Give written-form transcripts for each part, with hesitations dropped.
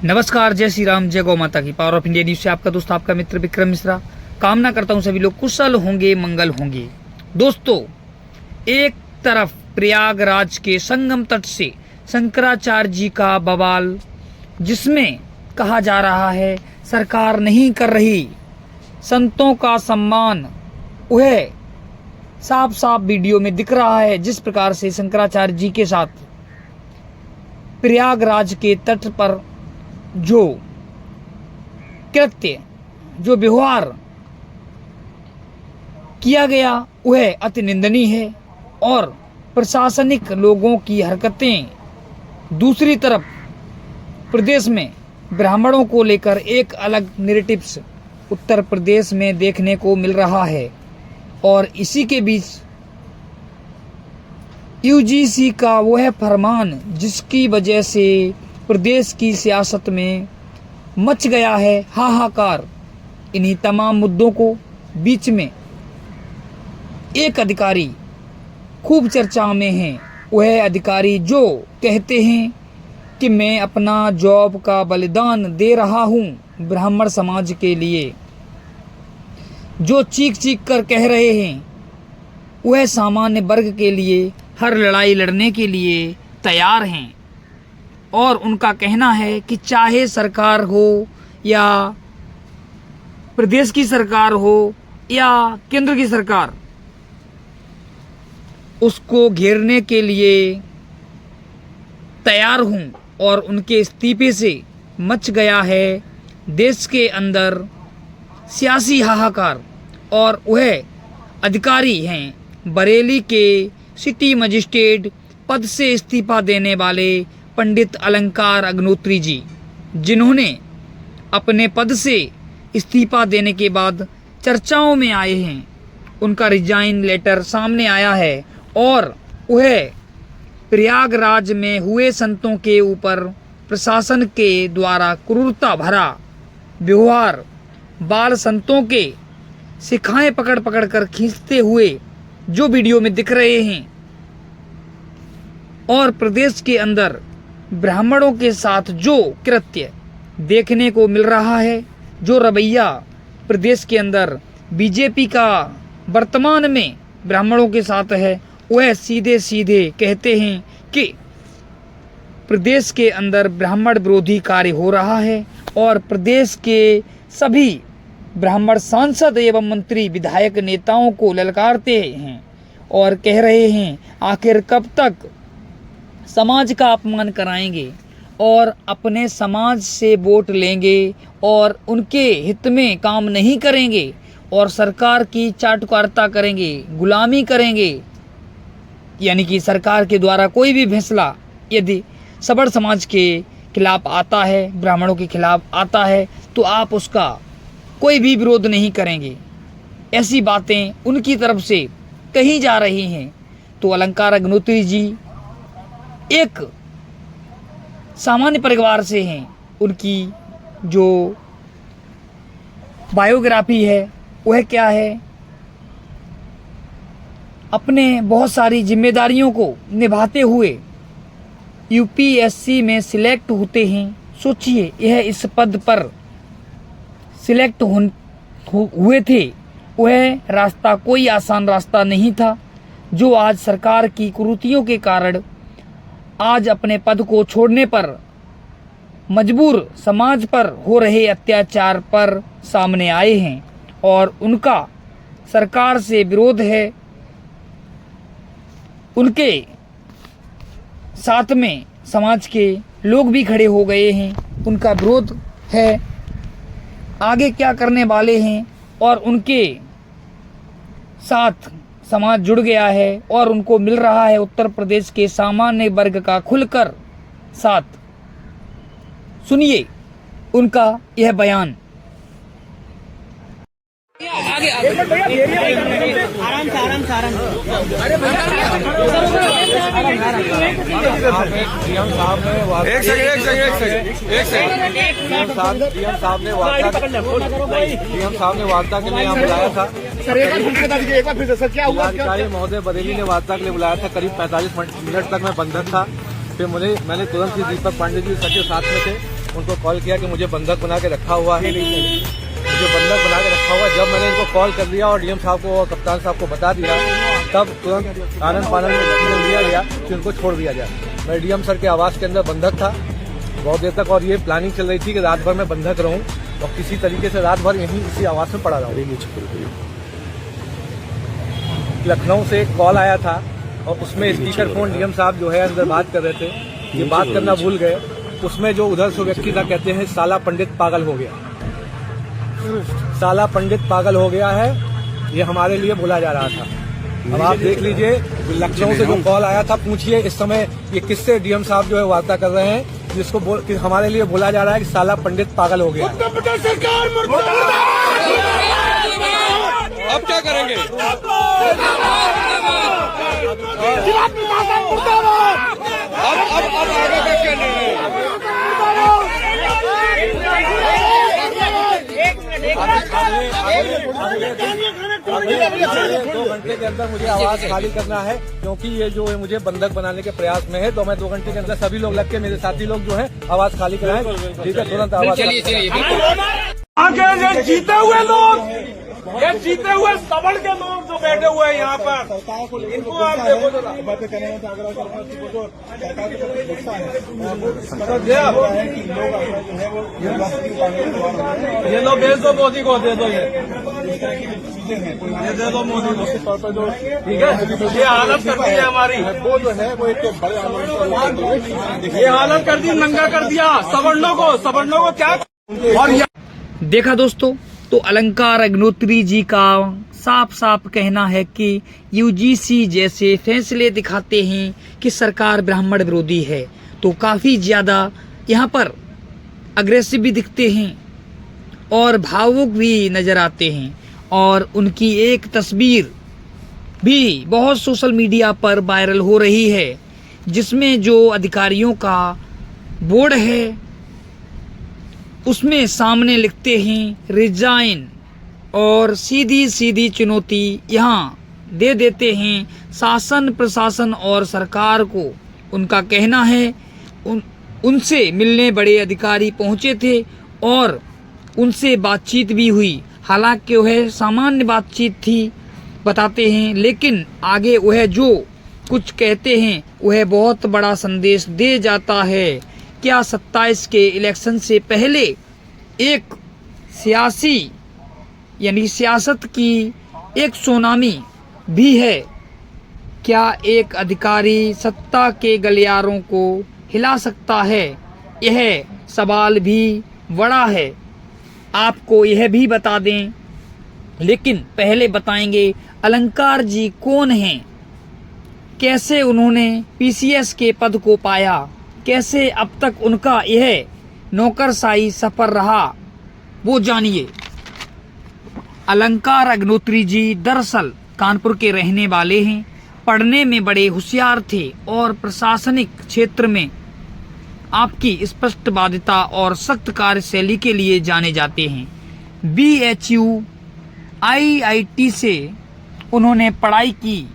नमस्कार, जय श्री राम, जय गौ माता की। पावर ऑफ इंडिया न्यूज से आपका दोस्त, आपका मित्र विक्रम मिश्रा। कामना करता हूं सभी लोग कुशल होंगे, मंगल होंगे। दोस्तों, एक तरफ प्रयागराज के संगम तट से शंकराचार्य जी का बवाल, जिसमें कहा जा रहा है सरकार नहीं कर रही संतों का सम्मान, वह साफ साफ वीडियो में दिख रहा है। जिस प्रकार से शंकराचार्य जी के साथ प्रयागराज के तट पर जो कृत्य, जो व्यवहार किया गया, वह अति निंदनीय है। और प्रशासनिक लोगों की हरकतें, दूसरी तरफ प्रदेश में ब्राह्मणों को लेकर एक अलग नैरेटिव्स उत्तर प्रदेश में देखने को मिल रहा है। और इसी के बीच यूजीसी का वह फरमान, जिसकी वजह से प्रदेश की सियासत में मच गया है हाहाकार। इन्हीं तमाम मुद्दों को बीच में एक अधिकारी खूब चर्चा में हैं। वह अधिकारी जो कहते हैं कि मैं अपना जॉब का बलिदान दे रहा हूं ब्राह्मण समाज के लिए, जो चीख चीख कर कह रहे हैं, वह सामान्य वर्ग के लिए हर लड़ाई लड़ने के लिए तैयार हैं। और उनका कहना है कि चाहे सरकार हो या प्रदेश की सरकार हो या केंद्र की सरकार, उसको घेरने के लिए तैयार हूं। और उनके इस्तीफे से मच गया है देश के अंदर सियासी हाहाकार। और वह अधिकारी हैं बरेली के सिटी मजिस्ट्रेट पद से इस्तीफा देने वाले पंडित अलंकार अग्निहोत्री जी, जिन्होंने अपने पद से इस्तीफा देने के बाद चर्चाओं में आए हैं। उनका रिजाइन लेटर सामने आया है और वह प्रयागराज में हुए संतों के ऊपर प्रशासन के द्वारा क्रूरता भरा व्यवहार, बाल संतों के शिखाएं पकड़ पकड़ कर खींचते हुए जो वीडियो में दिख रहे हैं, और प्रदेश के अंदर ब्राह्मणों के साथ जो कृत्य देखने को मिल रहा है, जो रवैया प्रदेश के अंदर बीजेपी का वर्तमान में ब्राह्मणों के साथ है, वह सीधे सीधे कहते हैं कि प्रदेश के अंदर ब्राह्मण विरोधी कार्य हो रहा है। और प्रदेश के सभी ब्राह्मण सांसद एवं मंत्री, विधायक, नेताओं को ललकारते हैं और कह रहे हैं आखिर कब तक समाज का अपमान कराएंगे और अपने समाज से वोट लेंगे और उनके हित में काम नहीं करेंगे और सरकार की चाटुकारिता करेंगे, गुलामी करेंगे। यानी कि सरकार के द्वारा कोई भी फैसला यदि सबर समाज के खिलाफ आता है, ब्राह्मणों के खिलाफ आता है, तो आप उसका कोई भी विरोध नहीं करेंगे। ऐसी बातें उनकी तरफ से कही जा रही हैं। तो अलंकार अग्निहोत्री जी एक सामान्य परिवार से हैं। उनकी जो बायोग्राफी है वह क्या है, अपने बहुत सारी जिम्मेदारियों को निभाते हुए यूपीएससी में सिलेक्ट होते हैं। सोचिए, यह इस पद पर सिलेक्ट हुए थे, वह रास्ता कोई आसान रास्ता नहीं था, जो आज सरकार की कुरीतियों के कारण आज अपने पद को छोड़ने पर मजबूर समाज पर हो रहे अत्याचार पर सामने आए हैं। और उनका सरकार से विरोध है। उनके साथ में समाज के लोग भी खड़े हो गए हैं, उनका विरोध है। आगे क्या करने वाले हैं, और उनके साथ समाज जुड़ गया है और उनको मिल रहा है उत्तर प्रदेश के सामान्य वर्ग का खुलकर साथ। सुनिए उनका यह बयान। आगे आराम से अरे एक सेकंड डीएम साहब ने वार्ता के लिए यहाँ बुलाया था। सर एक बार फिर से बता दीजिए, एक बार फिर से सर क्या हुआ? जिलाधिकारी महोदय बरेली ने वार्ता के लिए बुलाया था। करीब 45 मिनट तक मैं बंधक था। फिर मैंने तुरंत ही दीपक पांडे जी सचिव साथ में थे, उनको कॉल किया कि मुझे बंधक बना के रखा हुआ है, मुझे बंधक बना के रखा हुआ है। जब मैंने इनको कॉल कर दिया और डीएम साहब को और कप्तान साहब को बता दिया, तब तुरंत आनंद फानंद में डिसीजन लिया गया कि उनको छोड़ दिया जाए। मैं डीएम सर के आवास के अंदर बंधक था बहुत देर तक, और ये प्लानिंग चल रही थी कि रात भर मैं बंधक रहूं और किसी तरीके से रात भर यहीं इसी आवास में पड़ा रहूं। लखनऊ से एक कॉल आया था और उसमें स्पीकर फोन डीएम साहब जो है अंदर बात कर रहे थे, ये बात करना भूल गए। उसमें जो उधर से व्यक्ति था, कहते हैं साला पंडित पागल हो गया, साला पंडित पागल हो गया है, ये हमारे लिए बोला जा रहा था। अब आप देख लीजिए, लखनऊ से जो कॉल आया था, पूछिए इस समय ये किससे डीएम साहब जो है वार्ता कर रहे हैं, जिसको कि हमारे लिए बोला जा रहा है कि साला पंडित पागल हो गया। अब क्या करेंगे? अब आगे का क्या निर्णय? अगले 2 घंटे के अंदर मुझे आवाज खाली करना है, क्योंकि ये जो है मुझे बंधक बनाने के प्रयास में है। तो मैं 2 घंटे के अंदर सभी लोग लग के, मेरे साथी लोग जो है आवाज खाली कराएं। ठीक है, तुरंत आवाज। चलिए जीते हुए लोग, ये जीते हुए सबड़ के लोग जो बैठे हुए हैं यहाँ पर, इनको आप देखो जरा। ये लो भेज दो मोदी को, दे दो ये दे दो मोदी को, ठीक है। ये हालत कर दी है हमारी, वो जो है वो एक बड़े ये हालत कर दी, नंगा कर दिया सवर्णों को क्या। और देखा दोस्तों, तो अलंकार अग्निहोत्री जी का साफ साफ कहना है कि यूजीसी जैसे फैसले दिखाते हैं कि सरकार ब्राह्मण विरोधी है, तो काफ़ी ज़्यादा यहाँ पर अग्रेसिव भी दिखते हैं और भावुक भी नज़र आते हैं। और उनकी एक तस्वीर भी बहुत सोशल मीडिया पर वायरल हो रही है, जिसमें जो अधिकारियों का बोर्ड है उसमें सामने लिखते हैं रिजाइन, और सीधी सीधी चुनौती यहाँ दे देते हैं शासन प्रशासन और सरकार को। उनका कहना है उनसे मिलने बड़े अधिकारी पहुँचे थे और उनसे बातचीत भी हुई, हालांकि वह सामान्य बातचीत थी बताते हैं, लेकिन आगे वह जो कुछ कहते हैं वह बहुत बड़ा संदेश दे जाता है। क्या 27 के इलेक्शन से पहले एक सियासी यानी सियासत की एक सुनामी भी है? क्या एक अधिकारी सत्ता के गलियारों को हिला सकता है? यह सवाल भी बड़ा है। आपको यह भी बता दें, लेकिन पहले बताएंगे अलंकार जी कौन हैं, कैसे उन्होंने पीसीएस के पद को पाया, कैसे अब तक उनका यह नौकरशाही सफर रहा, वो जानिए। अलंकार अग्निहोत्री जी दरअसल कानपुर के रहने वाले हैं, पढ़ने में बड़े होशियार थे और प्रशासनिक क्षेत्र में आपकी स्पष्टवादिता और सख्त कार्यशैली के लिए जाने जाते हैं। BHU IIT से उन्होंने पढ़ाई की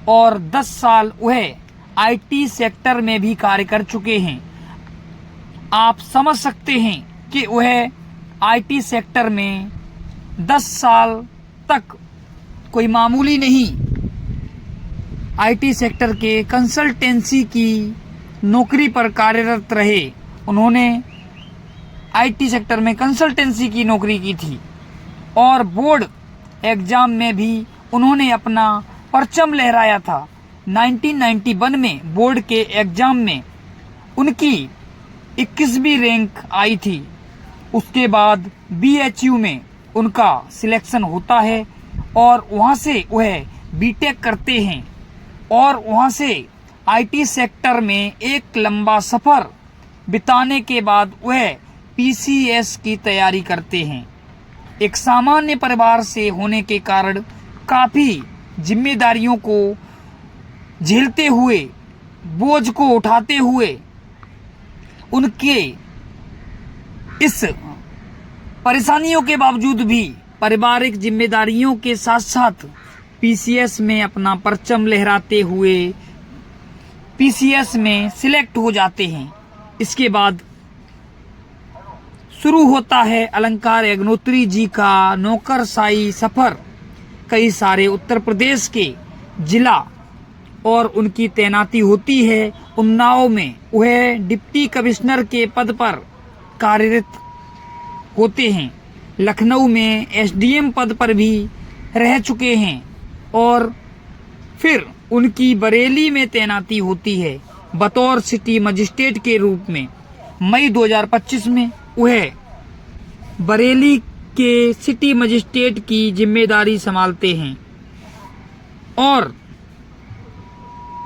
और 10 साल वह IT सेक्टर में भी कार्य कर चुके हैं। आप समझ सकते हैं कि वह IT सेक्टर में 10 साल तक कोई मामूली नहीं। IT सेक्टर के कंसल्टेंसी की नौकरी पर कार्यरत रहे। उन्होंने IT सेक्टर में कंसल्टेंसी की नौकरी की थी और बोर्ड एग्जाम में भी उन्होंने अपना परचम लहराया था। 1991 में बोर्ड के एग्जाम में उनकी 21वीं रैंक आई थी। उसके बाद BHU में उनका सिलेक्शन होता है और वहाँ से वह बीटेक करते हैं और वहाँ से IT सेक्टर में एक लंबा सफ़र बिताने के बाद वह PCS की तैयारी करते हैं। एक सामान्य परिवार से होने के कारण काफ़ी जिम्मेदारियों को झेलते हुए, बोझ को उठाते हुए, उनके इस परेशानियों के बावजूद भी पारिवारिक जिम्मेदारियों के साथ साथ पीसीएस में अपना परचम लहराते हुए पीसीएस में सिलेक्ट हो जाते हैं। इसके बाद शुरू होता है अलंकार अग्निहोत्री जी का नौकरशाही सफर। कई सारे उत्तर प्रदेश के जिला और उनकी तैनाती होती है। उन्नाव में वह डिप्टी कमिश्नर के पद पर कार्यरत होते हैं। लखनऊ में एसडीएम पद पर भी रह चुके हैं और फिर उनकी बरेली में तैनाती होती है बतौर सिटी मजिस्ट्रेट के रूप में। मई 2025 में वह बरेली के सिटी मजिस्ट्रेट की जिम्मेदारी संभालते हैं और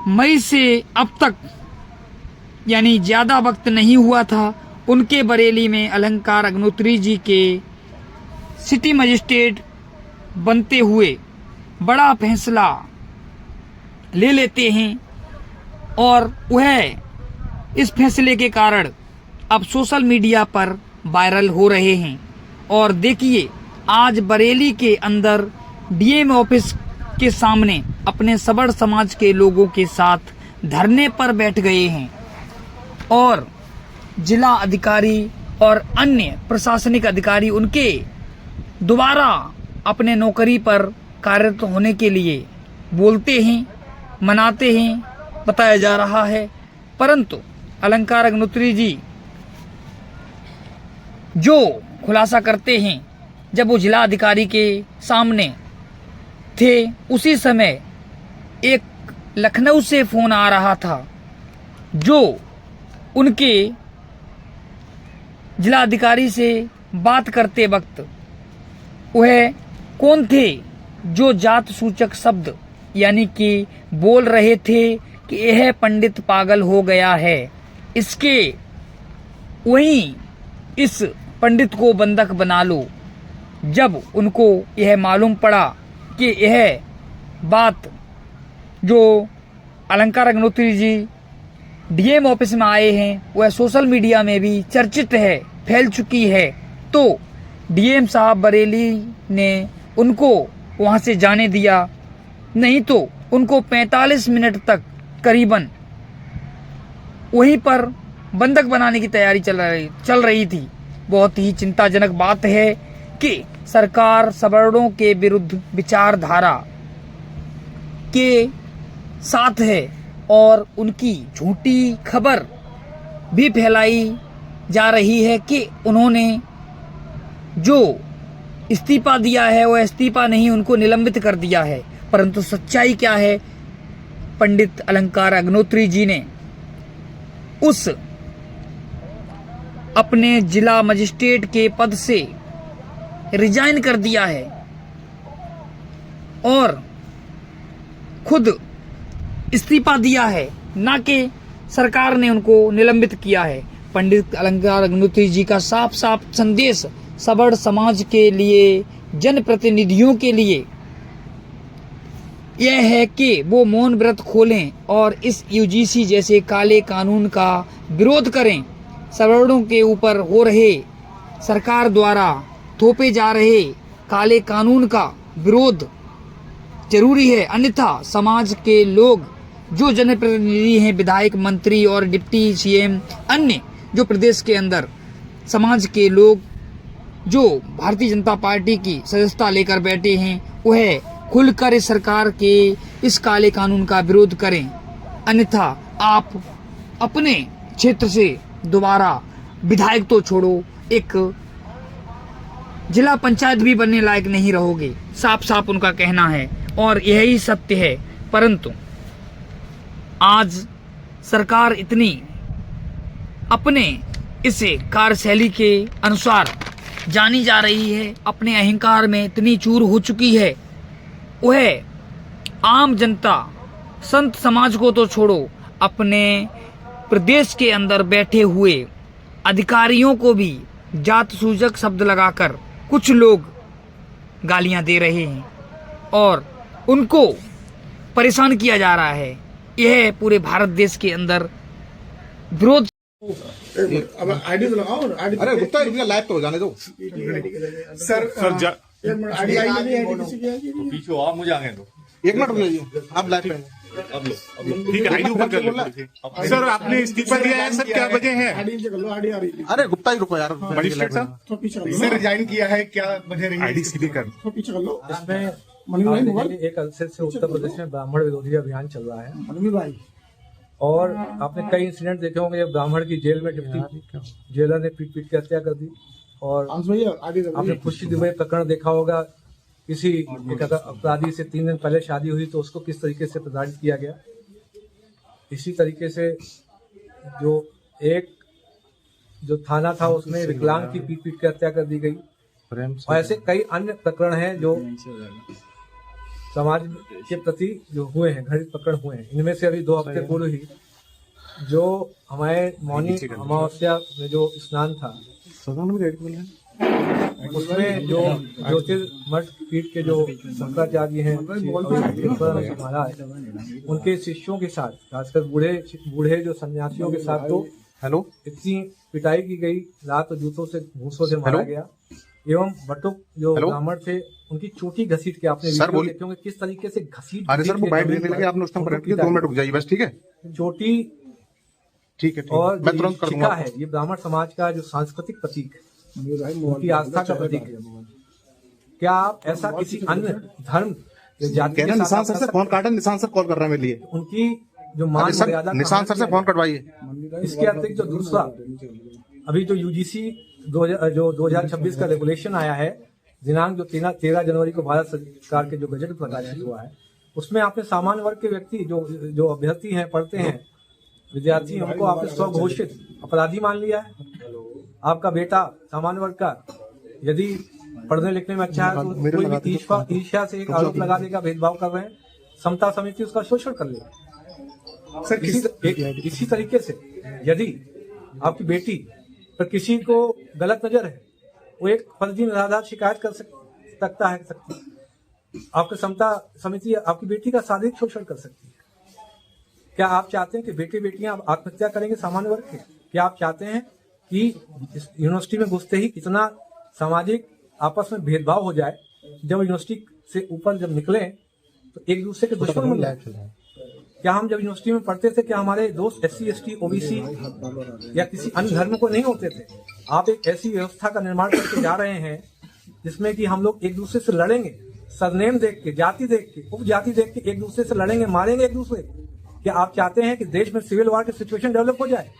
मई से अब तक यानी ज़्यादा वक्त नहीं हुआ था उनके बरेली में अलंकार अग्निहोत्री जी के सिटी मजिस्ट्रेट बनते हुए बड़ा फैसला ले लेते हैं और वह इस फैसले के कारण अब सोशल मीडिया पर वायरल हो रहे हैं। और देखिए आज बरेली के अंदर डीएम ऑफिस के सामने अपने सबर समाज के लोगों के साथ धरने पर बैठ गए हैं और जिला अधिकारी और अन्य प्रशासनिक अधिकारी उनके दोबारा अपने नौकरी पर कार्यरत होने के लिए बोलते हैं, मनाते हैं, बताया जा रहा है। परंतु अलंकार अग्निहोत्री जी जो खुलासा करते हैं जब वो जिला अधिकारी के सामने थे उसी समय एक लखनऊ से फोन आ रहा था जो उनके जिला अधिकारी से बात करते वक्त वह कौन थे जो जात सूचक शब्द यानी कि बोल रहे थे कि यह पंडित पागल हो गया है। इसके वहीं इस पंडित को बंधक बना लो। जब उनको यह मालूम पड़ा कि यह बात जो अलंकार अग्निहोत्री जी डीएम ऑफिस में आए हैं वह सोशल मीडिया में भी चर्चित है, फैल चुकी है, तो डीएम साहब बरेली ने उनको वहां से जाने दिया। नहीं तो उनको 45 मिनट तक करीबन वहीं पर बंधक बनाने की तैयारी चल रही थी। बहुत ही चिंताजनक बात है कि सरकार सवर्णों के विरुद्ध विचारधारा के साथ है और उनकी झूठी खबर भी फैलाई जा रही है कि उन्होंने जो इस्तीफा दिया है वह इस्तीफा नहीं, उनको निलंबित कर दिया है। परंतु सच्चाई क्या है, पंडित अलंकार अग्निहोत्री जी ने उस अपने जिला मजिस्ट्रेट के पद से रिजाइन कर दिया है और खुद इस्तीफा दिया है, ना कि सरकार ने उनको निलंबित किया है। पंडित अलंकार अग्निहोत्री जी का साफ साफ संदेश सवर्ण समाज के लिए, जनप्रतिनिधियों के लिए यह है कि वो मौन व्रत खोलें और इस यूजीसी जैसे काले कानून का विरोध करें। सवर्णों के ऊपर हो रहे सरकार द्वारा थोपे जा रहे काले कानून का विरोध जरूरी है, अन्यथा समाज के लोग जो जनप्रतिनिधि हैं, विधायक, मंत्री और डिप्टी सीएम, अन्य जो प्रदेश के अंदर समाज के लोग जो भारतीय जनता पार्टी की सदस्यता लेकर बैठे हैं, वह खुलकर इस सरकार के इस काले कानून का विरोध करें। अन्यथा आप अपने क्षेत्र से दोबारा विधायक तो छोड़ो, एक जिला पंचायत भी बनने लायक नहीं रहोगे। साफ साफ उनका कहना है और यही सत्य है। परंतु आज सरकार इतनी अपने इस कार्यशैली के अनुसार जानी जा रही है, अपने अहंकार में इतनी चूर हो चुकी है, वह आम जनता, संत समाज को तो छोड़ो, अपने प्रदेश के अंदर बैठे हुए अधिकारियों को भी जात सूचक शब्द लगाकर कुछ लोग गालियां दे रहे हैं और उनको परेशान किया जा रहा है। यह पूरे भारत देश के अंदर विरोध। अब आईडी तो लगाओ। अरे गुप्ता लाइव तो हो जाने दो सर एक मिनट आईडी आई नहीं है किसी की आईडी नहीं। पीछे आप मुझे आगे दो। एक मिनट रुक जाइए आप लाइव पे अब लो ठीक है, आईडी ऊपर कर लो। सर आपने इस्तीफा दिया है सर, क्या वजह है? आईडी नीचे कर लो आईडी आ रही है अरे गुप्ता जी रुको यार, मजिस्ट्रेट साहब तो पीछे कर इसने लो रिजाइन किया है, क्या वजह रही है? आईडी सीधी कर। तो पीछे कर लो इसमें मनी भाई आप मोबाइल देखेंगे एक अरसे से उत्तर प्रदेश में ब्राह्मण विरोधी अभियान चल रहा है मनी भाई और आपने कई इंसिडेंट देखे होंगे जब ब्राह्मण की जेल में डिप्टी जेलर ने पीट पीट के हत्या कर दी। और आंसू भैया आगे कर आपने खुशी दुबे प्रकरण देखा होगा, किसी एक अपराधी से 3 दिन पहले शादी हुई तो उसको किस तरीके से प्रताड़ित किया गया। इसी तरीके से जो थाना था उसमें विकलांग की पीट पीट के हत्या कर दी गई। और ऐसे कई अन्य प्रकरण हैं जो समाज के प्रति जो हुए हैं, घटित प्रकरण हुए हैं। इनमें से अभी 2 हफ्ते पूर्व ही जो हमारे मौनी अमावस्या में जो स्नान था उसमें जो ज्योतिर्मठ पीठ के जो शंकराचार्य हैं महाराज, उनके शिष्यों के साथ, खासकर बूढ़े जो सन्यासियों के साथ तो इतनी पिटाई की गई, रात जूतों से घूसों से मारा गया। एवं बटुक जो ब्राह्मण थे उनकी चोटी घसीट के, आपने वीडियो देखे होंगे किस तरीके से घसीट। अरे सर वो बाइट देने लगे, आपने उस टाइम करेक्ट किया। 2 मिनट रुक जाइए बस, ठीक है? चोटी ठीक है और मैं तुरंत कर दूंगा। है ये ब्राह्मण समाज का जो सांस्कृतिक प्रतीक है, उनकी आस्था का प्रतीक है। क्या आप ऐसा किसी अन्य धर्म या जाति के साथ निशान सर से फोन काटा, निशान सर कॉल कर रहे हैं मेरे लिए। उनकी जो मान मर्यादा, निशान सर से फोन कटवाइए। इसके अतिरिक्त जो दूसरा अभी जो यूजीसी जो 2026 का रेगुलेशन आया है, दिनांक जो 13 जनवरी को भारत सरकार के जो बजट प्रकाशित हुआ है, उसमें आपने सामान्य वर्ग के व्यक्ति जो अभ्यर्थी हैं, पढ़ते हैं, विद्यार्थी, उनको आपने स्वघोषित अपराधी मान लिया है। आपका बेटा सामान्य वर्ग का यदि पढ़ने लिखने में अच्छा है तो कोई भी ईर्ष्या से एक आरोप लगा देगा, भेदभाव कर रहे हैं, समता समिति उसका शोषण कर लेगा। सर इसी तरीके से यदि आपकी बेटी पर किसी को गलत नजर है, वो एक फर्जी निराधार शिकायत कर सकता है, आपकी समता समिति आपकी बेटी का शारीरिक शोषण कर सकती है। क्या आप चाहते हैं कि बेटे बेटियां आत्महत्या करेंगे सामान्य वर्ग के? क्या आप चाहते हैं कि यूनिवर्सिटी में घुसते ही इतना सामाजिक आपस में भेदभाव हो जाए, जब यूनिवर्सिटी से ऊपर जब निकले तो एक दूसरे के दुश्मन बन जाए? क्या हम जब यूनिवर्सिटी में पढ़ते थे क्या हमारे दोस्त SC ST OBC या किसी अन्य धर्म को नहीं होते थे? आप एक ऐसी व्यवस्था का निर्माण करके जा रहे हैं जिसमें कि हम लोग एक दूसरे से लड़ेंगे, सरनेम देख के, जाति देख के, उपजाति देख के एक दूसरे से लड़ेंगे, मारेंगे एक दूसरे को। क्या आप चाहते हैं कि देश में सिविल वॉर की सिचुएशन डेवलप हो जाए?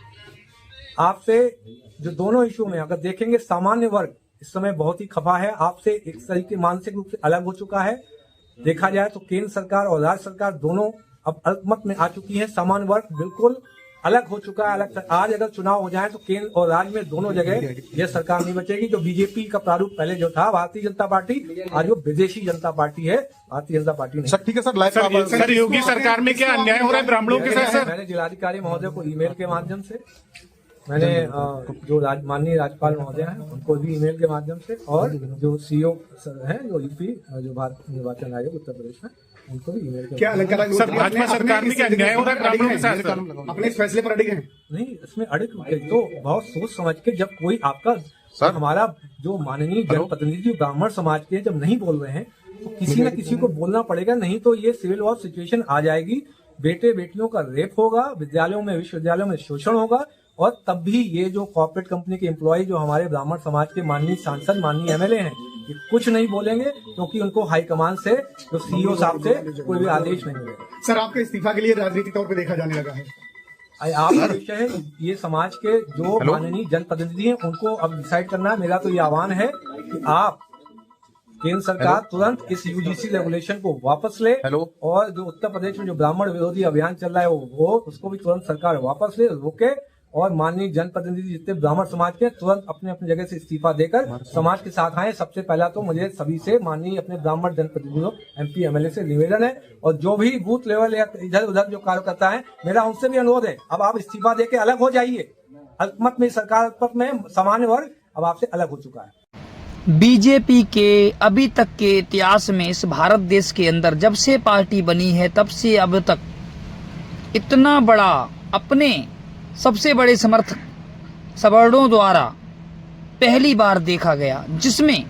आपसे जो दोनों इशू में अगर देखेंगे, सामान्य वर्ग इस समय बहुत ही खफा है, आपसे एक तरीके मानसिक रूप से अलग हो चुका है। देखा जाए तो केंद्र सरकार और राज्य सरकार दोनों अब अल्पमत में आ चुकी है। सामान्य वर्ग बिल्कुल अलग हो चुका है। आज अगर चुनाव हो जाए तो केंद्र और राज्य में दोनों जगह यह सरकार नहीं बचेगी। जो बीजेपी का प्रारूप पहले जो था भारतीय जनता पार्टी, आज वो विदेशी जनता पार्टी है, भारतीय जनता पार्टी नहीं। सर ठीक है सर, योगी सरकार में क्या अन्याय हो रहा है ब्राह्मणों के साथ? सर मैंने जिलाधिकारी महोदय को ईमेल के माध्यम से, मैंने जो माननीय राज्यपाल महोदय हैं उनको भी ईमेल के माध्यम से, और जो CEO हैं जो यूपी जो भारत निर्वाचन आयोग उत्तर प्रदेश में, उनको भी ईमेल क्या सर भाजपा सरकार में क्या अन्याय हो रहा है ब्राह्मणों के साथ? अपने इस फैसले पर अड़िग हैं? नहीं, इसमें अड़िग तो बहुत सोच समझ के, जब कोई आपका सर हमारा जो माननीय जनप्रतिनिधि ब्राह्मण समाज के जब नहीं बोल रहे हैं तो किसी न किसी को बोलना पड़ेगा, नहीं तो ये सिविल वॉर सिचुएशन आ जाएगी। बेटे बेटियों का रेप होगा, विद्यालयों में विश्वविद्यालयों में शोषण होगा, और तब भी ये जो कॉर्पोरेट कंपनी के एम्प्लॉय जो हमारे ब्राह्मण समाज के माननीय सांसद, माननीय MLA हैं, ये कुछ नहीं बोलेंगे क्योंकि उनको हाईकमान से, जो CEO साहब से कोई भी आदेश नहीं मिलेगा। सर आपके इस्तीफा के लिए राजनीतिक तौर पे देखा जाने लगा है? आपका विषय है ये समाज के जो माननीय जनप्रतिनिधि हैं उनको अब डिसाइड करना है। मेरा तो ये आह्वान है कि आप केंद्र सरकार तुरंत इस UGC रेगुलेशन को वापस ले, और जो उत्तर प्रदेश में जो ब्राह्मण विरोधी अभियान चल रहा है वो उसको भी तुरंत सरकार वापस ले, रोके, और माननीय जनप्रतिनिधि जितने ब्राह्मण समाज के तुरंत अपने अपनी जगह से इस्तीफा देकर समाज के साथ आए। सबसे पहला तो मुझे सभी से, माननीय अपने ब्राह्मण जनप्रतिनिधियों MP MLA से निवेदन है, और जो भी बूथ लेवल या इधर उधर जो कार्यकर्ता है, मेरा उनसे भी अनुरोध है, अब आप इस्तीफा देके अलग हो जाइए। अल्पमत में सरकार, अल्पमत में सामान्य वर्ग अब आपसे अलग हो चुका है। बीजेपी के अभी तक के इतिहास में इस भारत देश के अंदर जब से पार्टी बनी है तब से अब तक इतना बड़ा, अपने सबसे बड़े समर्थक सवर्णों द्वारा पहली बार देखा गया, जिसमें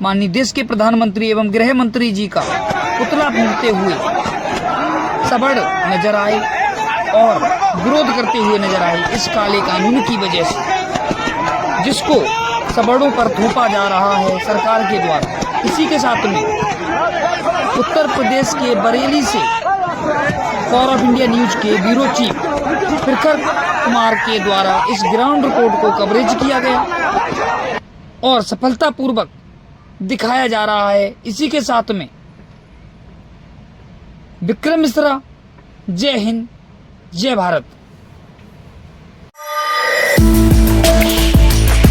माननीय देश के प्रधानमंत्री एवं गृह मंत्री जी का पुतला फूंकते हुए सबड़ नजर आए और विरोध करते हुए नजर आए इस काले कानून की वजह से, जिसको सबड़ों पर थोपा जा रहा है सरकार के द्वारा। इसी के साथ में उत्तर प्रदेश के बरेली से पावर ऑफ इंडिया न्यूज के ब्यूरो चीफ प्रखर कुमार के द्वारा इस ग्राउंड रिपोर्ट को कवरेज किया गया और सफलतापूर्वक दिखाया जा रहा है। इसी के साथ में विक्रम मिश्रा, जय हिंद, जय भारत।